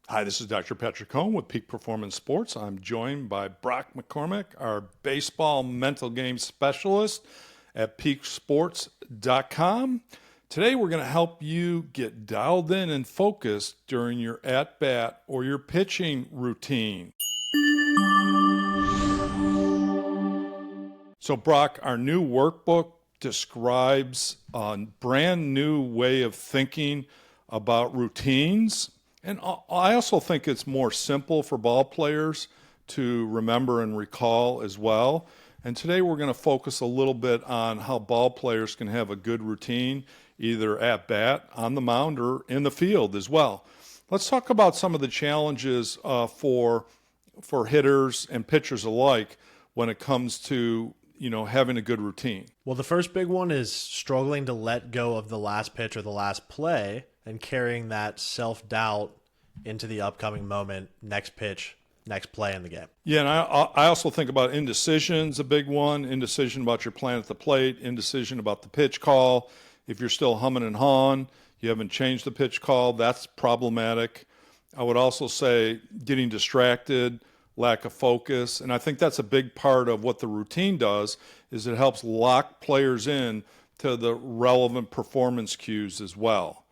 Hi, this is Dr. Patrick Cohn with Peak Performance Sports. I'm joined by Brock McCormack, our baseball mental game specialist at peaksports.com. Today, we're going to help you get dialed in and focused during your at-bat or your pitching routine. So, Brock, our new workbook describes a brand new way of thinking about routines. And I also think it's more simple for ball players to remember and recall as well. And today we're going to focus a little bit on how ball players can have a good routine, either at bat, on the mound, or in the field as well. Let's talk about some of the challenges for hitters and pitchers alike when it comes to having a good routine. Well, the first big one is struggling to let go of the last pitch or the last play and carrying that self-doubt into the upcoming moment, next pitch, next play in the game. Yeah, and I also think about indecision's a big one. Indecision about your plan at the plate, indecision about the pitch call. If you're still humming and hawing, you haven't changed the pitch call, that's problematic. I would also say getting distracted, lack of focus, and I think that's a big part of what the routine does, is it helps lock players in to the relevant performance cues as well.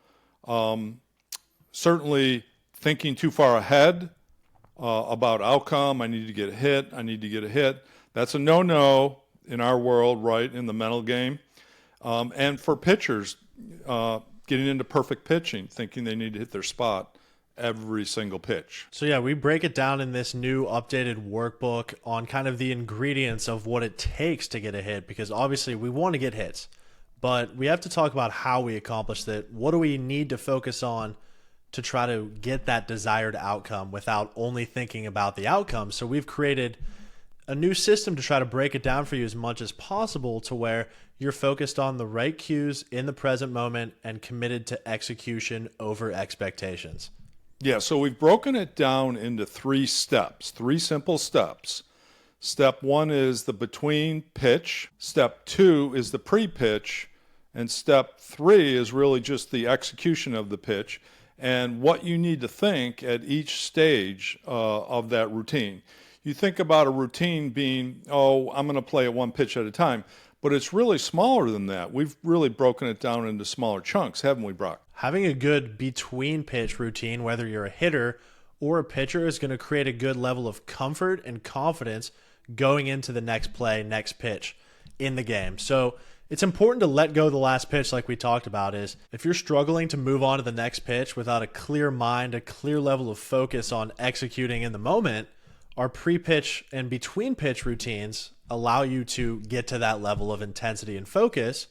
Certainly thinking too far ahead about outcome, I need to get a hit, that's a no-no in our world, right, in the mental game. And for pitchers, getting into perfect pitching, thinking they need to hit their spot every single pitch. So yeah, we break it down in this new updated workbook on kind of the ingredients of what it takes to get a hit, because obviously we want to get hits, but we have to talk about how we accomplish that. What do we need to focus on to try to get that desired outcome without only thinking about the outcome? So we've created a new system to try to break it down for you as much as possible to where you're focused on the right cues in the present moment and committed to execution over expectations. Yeah, so we've broken it down into three steps, three simple steps. Step one is the between pitch. Step two is the pre-pitch. And step three is really just the execution of the pitch and what you need to think at each stage of that routine. You think about a routine being, I'm going to play it one pitch at a time, but it's really smaller than that. We've really broken it down into smaller chunks, haven't we, Brock? Having a good between pitch routine, whether you're a hitter or a pitcher, is going to create a good level of comfort and confidence going into the next play, next pitch in the game. So it's important to let go of the last pitch, like we talked about. Is if you're struggling to move on to the next pitch without a clear mind, a clear level of focus on executing in the moment, our pre-pitch and between pitch routines allow you to get to that level of intensity and focus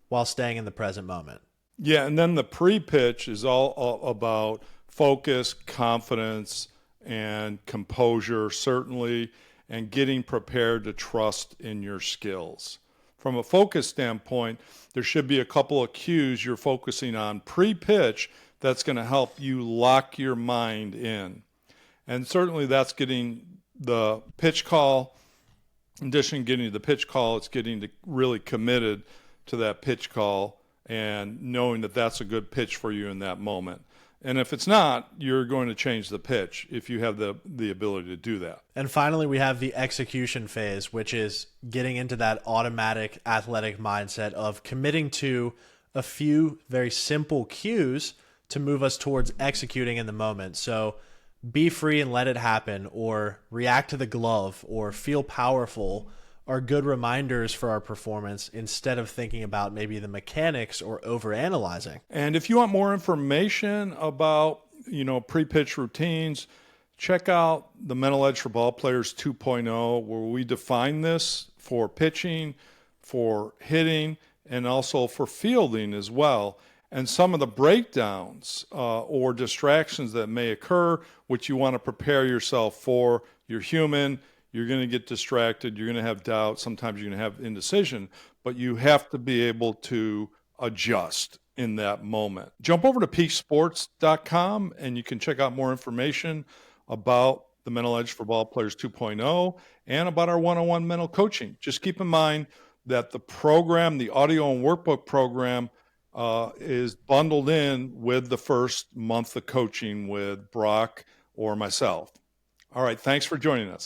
while staying in the present moment. Yeah, and then the pre-pitch is all about focus, confidence, and composure, certainly, and getting prepared to trust in your skills. From a focus standpoint, there should be a couple of cues you're focusing on pre-pitch that's going to help you lock your mind in. And certainly that's getting the pitch call. In addition to getting to the pitch call, it's getting really committed to that pitch call and knowing that that's a good pitch for you in that moment. And if it's not, you're going to change the pitch if you have the ability to do that. And finally, we have the execution phase, which is getting into that automatic athletic mindset of committing to a few very simple cues to move us towards executing in the moment. So be free and let it happen, or react to the glove, or feel powerful are good reminders for our performance instead of thinking about maybe the mechanics or overanalyzing. And if you want more information about, pre-pitch routines, check out the Mental Edge for Ball Players 2.0, where we define this for pitching, for hitting, and also for fielding as well. And some of the breakdowns or distractions that may occur, which you want to prepare yourself for. You're human. You're going to get distracted. You're going to have doubt. Sometimes you're going to have indecision, but you have to be able to adjust in that moment. Jump over to peaksports.com and you can check out more information about the Mental Edge for Ball Players 2.0 and about our one-on-one mental coaching. Just keep in mind that the program, the audio and workbook program, is bundled in with the first month of coaching with Brock or myself. All right. Thanks for joining us.